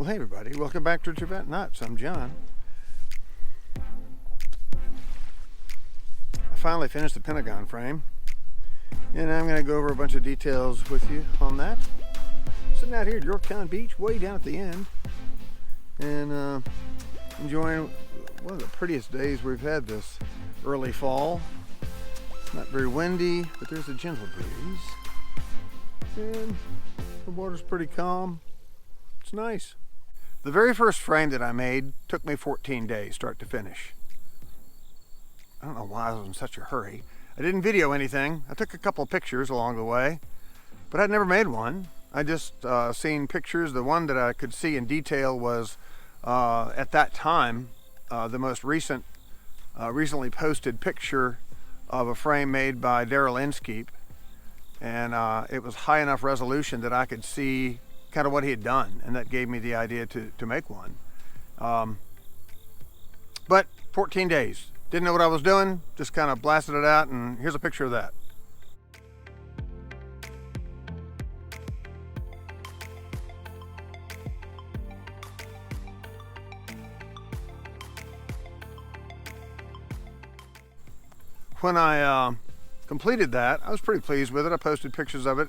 Well, hey everybody, welcome back to Trevent Nuts. I'm John. I finally finished the Pentagon frame, and I'm going to go over a bunch of details with you on that. Sitting out here at Yorktown Beach, way down at the end, and enjoying one of the prettiest days we've had this early fall. It's not very windy, but there's a gentle breeze, and the water's pretty calm. It's nice. The very first frame that I made took me 14 days, start to finish. I don't know why I was in such a hurry. I didn't video anything. I took a couple of pictures along the way, but I'd never made one. I just seen pictures. The one that I could see in detail was, at that time, the most recently posted picture of a frame made by Daryl Inskeep. And it was high enough resolution that I could see kind of what he had done, and that gave me the idea to make one. But 14 days, didn't know what I was doing, just kind of blasted it out, and here's a picture of that. When I completed that, I was pretty pleased with it. I posted pictures of it.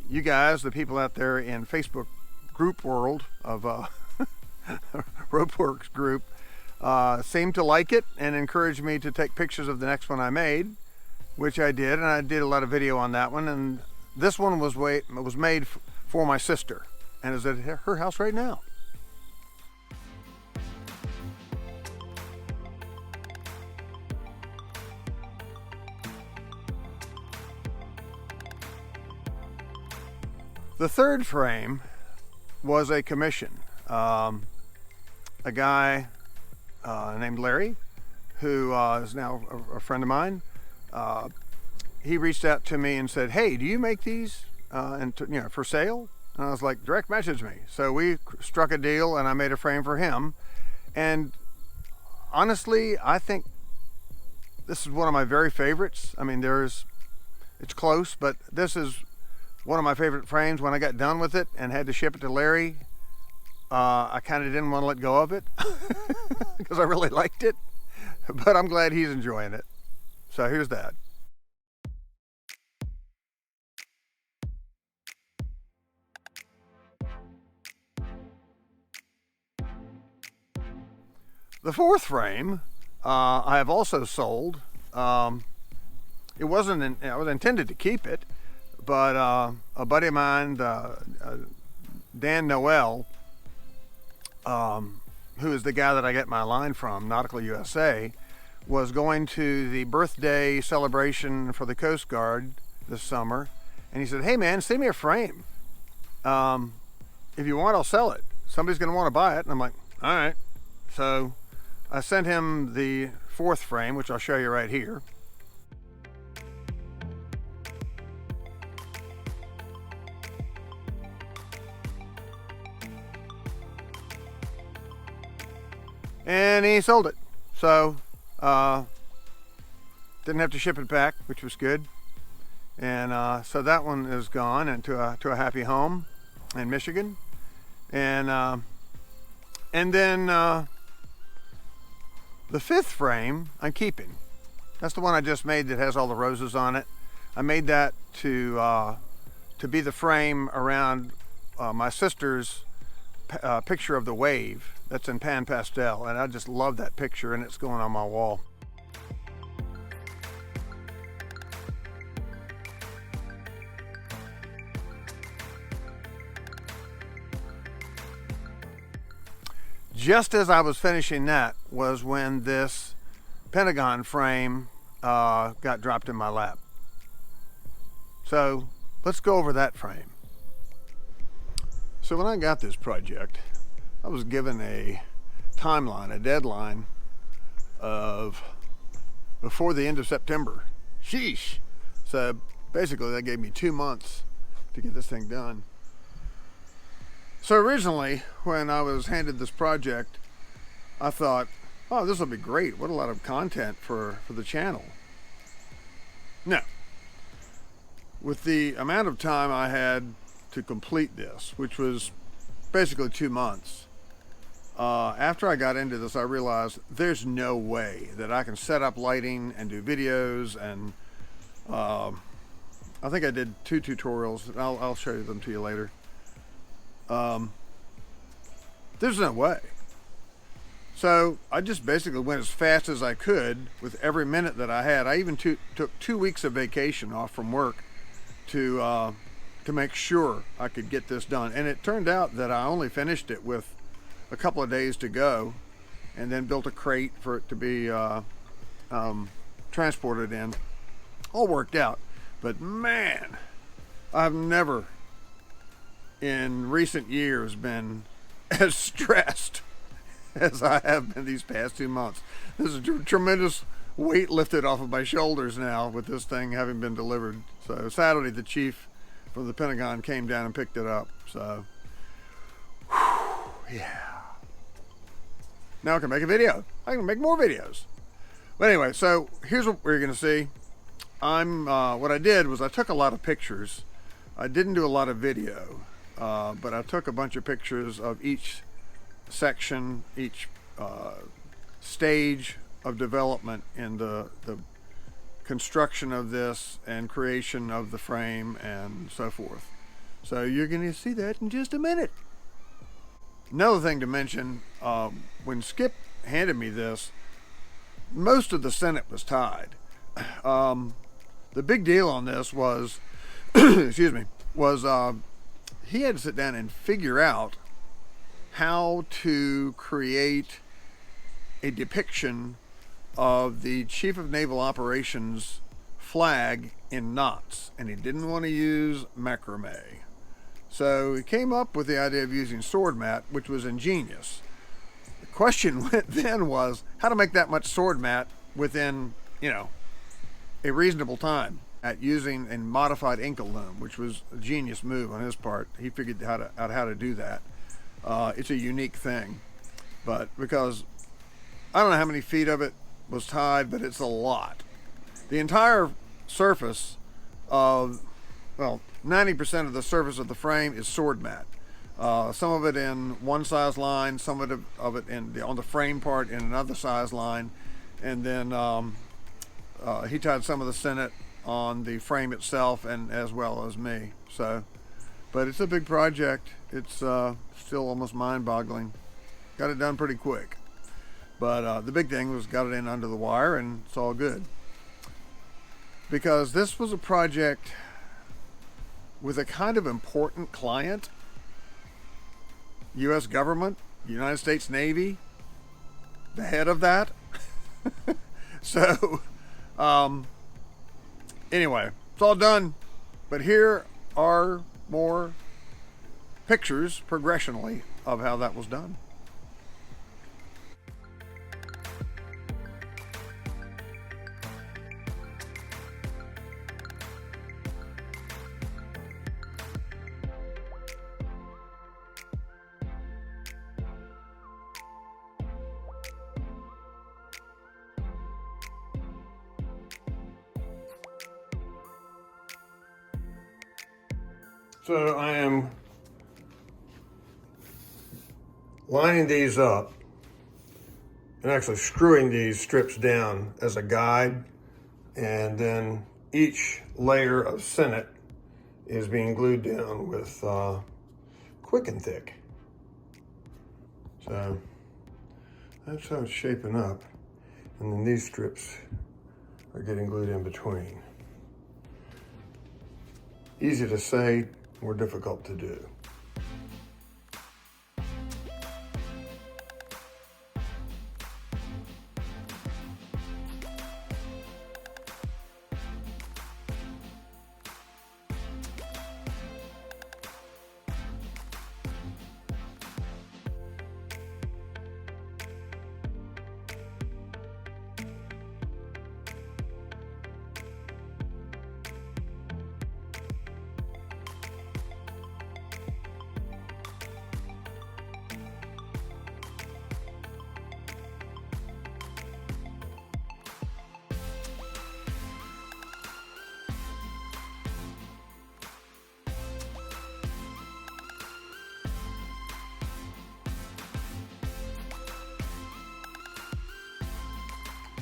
You guys, the people out there in Facebook group world of Ropeworks group, seemed to like it and encouraged me to take pictures of the next one I made, which I did, and I did a lot of video on that one. And this one was made for my sister, and is at her house right now. The third frame was a commission. A guy named Larry, who is now a friend of mine, he reached out to me and said, "Hey, do you make these for sale?" And I was like, "Direct message me." So we struck a deal, and I made a frame for him. And honestly, I think this is one of my very favorites. I mean, it's close, but this is one of my favorite frames. When I got done with it and had to ship it to Larry, I kind of didn't want to let go of it because I really liked it, but I'm glad he's enjoying it. So here's that. The fourth frame I have also sold. It wasn't, I was intended to keep it, but a buddy of mine, Dan Noel, who is the guy that I get my line from, Nautical USA, was going to the birthday celebration for the Coast Guard this summer, and he said, "Hey man, send me a frame. If you want, I'll sell it. Somebody's going to want to buy it." And I'm like, all right. So I sent him the fourth frame, which I'll show you right here. And he sold it. So didn't have to ship it back, which was good. And so that one is gone and to a happy home in Michigan. And then the fifth frame I'm keeping. That's the one I just made that has all the roses on it. I made that to be the frame around my sister's picture of the wave that's in pan pastel, and I just love that picture, and it's going on my wall. Just as I was finishing that was when this Pentagon frame got dropped in my lap. So let's go over that frame. So when I got this project, I was given a timeline, a deadline of before the end of September. Sheesh. So basically that gave me 2 months to get this thing done. So originally, when I was handed this project, I thought, oh, this will be great. What a lot of content for the channel. No. With the amount of time I had to complete this, which was basically 2 months. After I got into this, I realized there's no way that I can set up lighting and do videos, and I think I did 2 tutorials. I'll show them to you later. There's no way. So I just basically went as fast as I could with every minute that I had. I even took 2 weeks of vacation off from work to make sure I could get this done. And it turned out that I only finished it with a couple of days to go, and then built a crate for it to be transported in. All worked out. But man, I've never in recent years been as stressed as I have been these past 2 months. There's a tremendous weight lifted off of my shoulders now with this thing having been delivered. So Saturday, the chief from the Pentagon came down and picked it up. So, whew, yeah. Now I can make a video. I can make more videos. But anyway, so here's what we're going to see. What I did was I took a lot of pictures. I didn't do a lot of video, but I took a bunch of pictures of each section, each stage of development in the construction of this and creation of the frame and so forth. So you're going to see that in just a minute. Another thing to mention, when Skip handed me this, most of the Senate was tied. The big deal on this was, excuse me, was he had to sit down and figure out how to create a depiction of the Chief of Naval Operations flag in knots, and he didn't want to use macrame. So he came up with the idea of using sword mat, which was ingenious. The question then was how to make that much sword mat within, a reasonable time at using a modified inkle loom, which was a genius move on his part. He figured out how to do that. It's a unique thing, but because I don't know how many feet of it was tied, but it's a lot. The entire surface of, 90% of the surface of the frame is sword mat. Some of it in one size line, some of it on the frame part in another size line, and then he tied some of the Senate on the frame itself, and as well as me. So, but it's a big project. It's still almost mind-boggling. Got it done pretty quick, but the big thing was got it in under the wire, and it's all good. Because this was a project with a kind of important client, U.S. government, United States Navy, the head of that. So, anyway, it's all done, but here are more pictures progressionally of how that was done. So I am lining these up and actually screwing these strips down as a guide, and then each layer of Senate is being glued down with Quick and Thick. So that's how it's shaping up, and then these strips are getting glued in between. Easy to say, more difficult to do.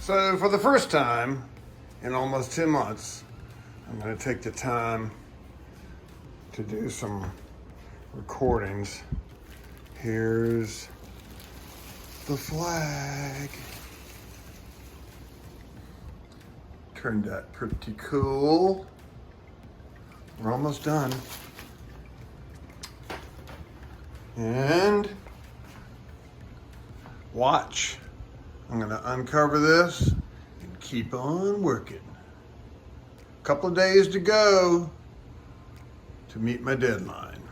So for the first time in almost 2 months, I'm going to take the time to do some recordings. Here's the flag. Turned out pretty cool. We're almost done. And watch. I'm going to uncover this and keep on working. A couple of days to go to meet my deadline.